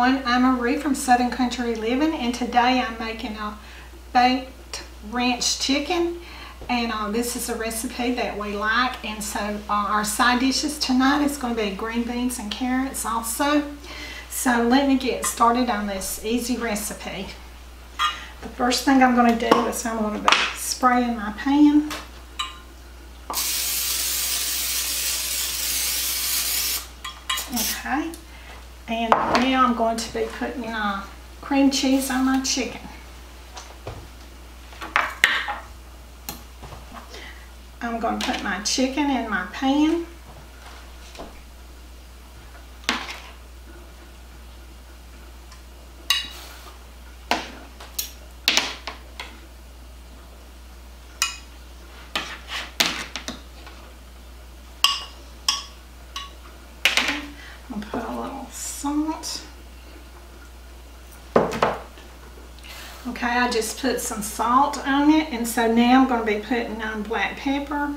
everyone, I'm Marie from Southern Country Living, and today I'm making a baked ranch chicken, and this is a recipe that we like. And so our side dishes tonight is going to be green beans and carrots also. So let me get started on this easy recipe. The first thing I'm going to do is I'm going to be spraying my pan. Okay. And now I'm going to be putting cream cheese on my chicken. I'm going to put my chicken in my pan. I'll put a little salt. Okay, I just put some salt on it, and so now I'm going to be putting on black pepper.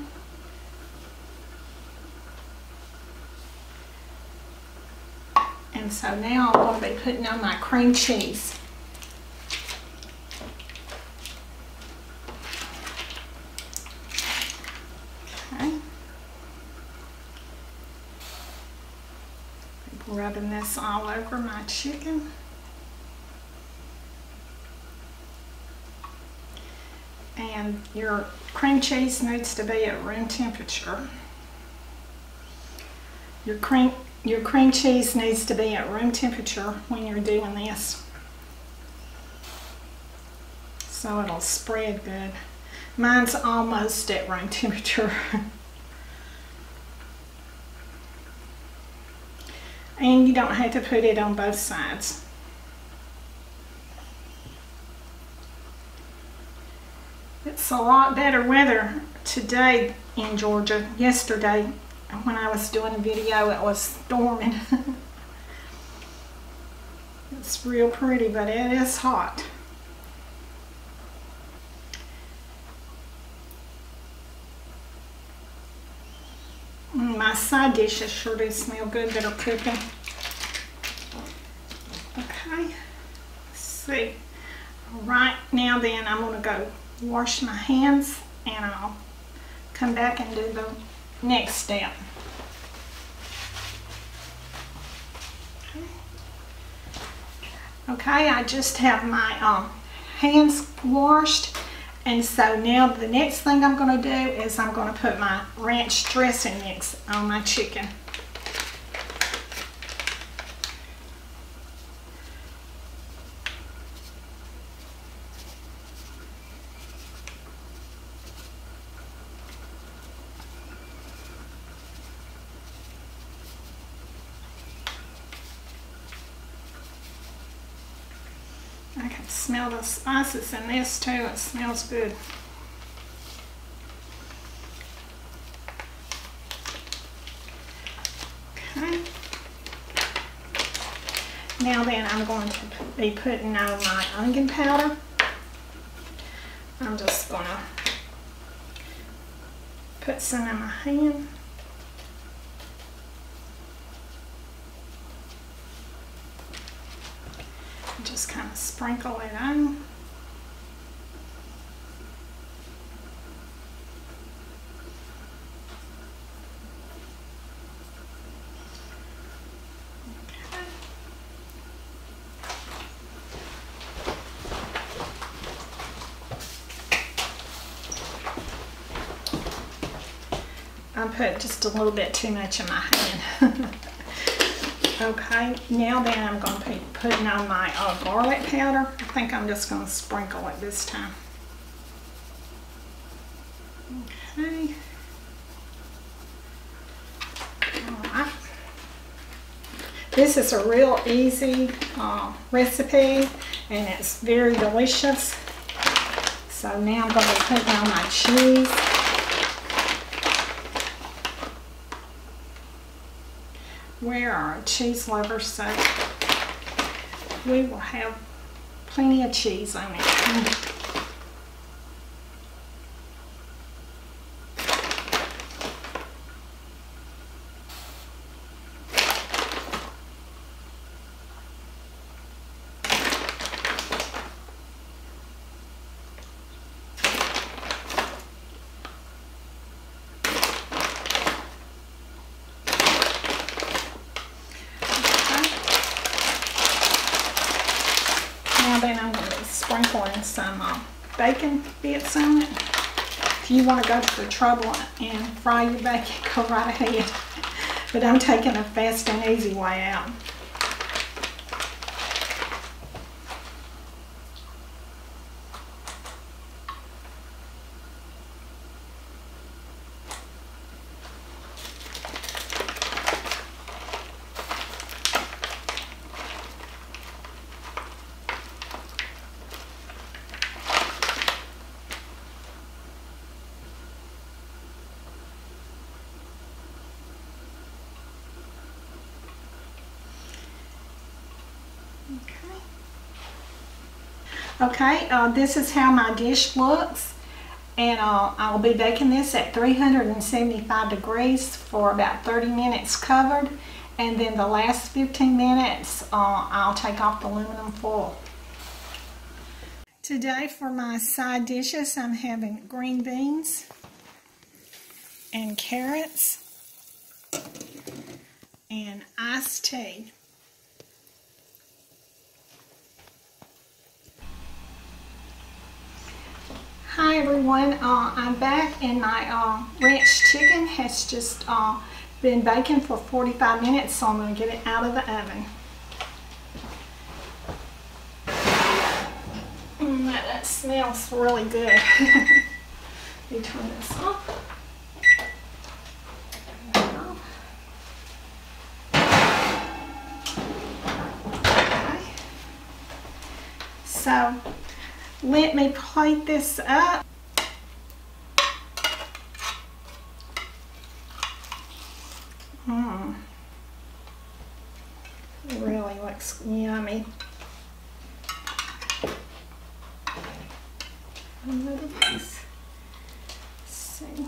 And so now I'm going to be putting on my cream cheese. Okay. Rubbing this all over my chicken. And your cream cheese needs to be at room temperature. Your cream cheese needs to be at room temperature when you're doing this, so it'll spread good. Mine's almost at room temperature. And you don't have to put it on both sides. It's a lot better weather today in Georgia. Yesterday, when I was doing a video, it was storming. It's real pretty, but it is hot. My side dishes sure do smell good that are cooking. Okay, let's see. Right now then, I'm going to go wash my hands, and I'll come back and do the next step. Okay, I just have my hands washed. And so now the next thing I'm going to do is I'm going to put my ranch dressing mix on my chicken. I can smell the spices in this too. It smells good. Okay. Now then, I'm going to be putting on my onion powder. I'm just going to put some in my hand. Just kind of sprinkle it on. Okay. I put just a little bit too much in my hand. Okay, now then I'm going to be putting on my garlic powder. I think I'm just going to sprinkle it this time. Okay. Alright. This is a real easy recipe, and it's very delicious. So now I'm going to be putting on my cheese. We are a cheese lovers, so we will have plenty of cheese on it. sprinkling some bacon bits on it. If you want to go to the trouble and fry your bacon, go right ahead. But I'm taking a fast and easy way out. Okay, this is how my dish looks, and I'll be baking this at 375 degrees for about 30 minutes covered, and then the last 15 minutes I'll take off the aluminum foil. Today for my side dishes I'm having green beans and carrots and iced tea. Hi everyone, I'm back, and my ranch chicken has just been baking for 45 minutes, so I'm going to get it out of the oven. That smells really good. Let me turn this off. Okay. So, let me plate this up. It really looks yummy. A little piece. Let's see.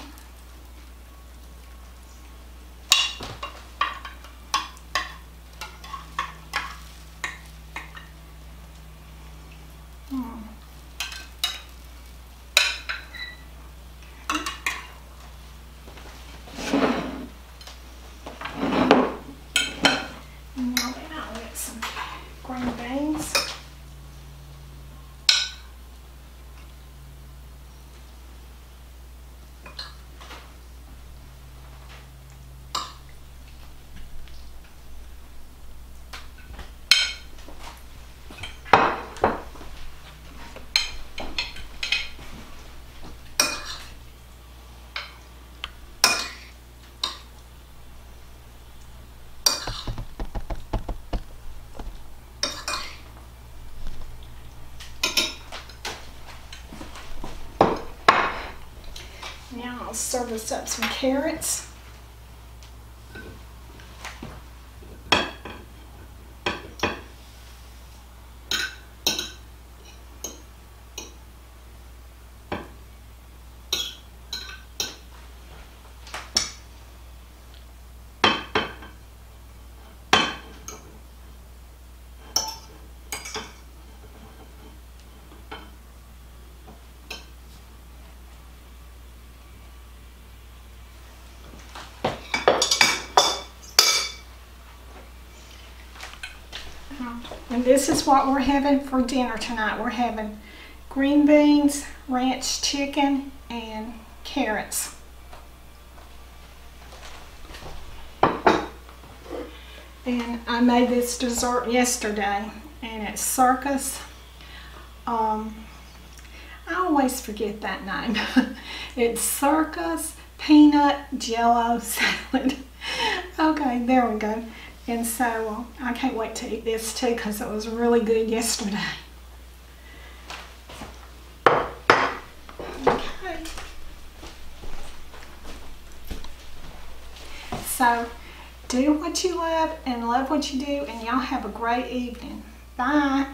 Green beans. Now I'll service up some carrots. And this is what we're having for dinner tonight. We're having green beans, ranch chicken, and carrots. And I made this dessert yesterday, and it's Circus. I always forget that name. It's Circus Peanut Jello Salad. Okay, there we go. And so I can't wait to eat this too, because it was really good yesterday. Okay. So do what you love and love what you do, and y'all have a great evening. Bye.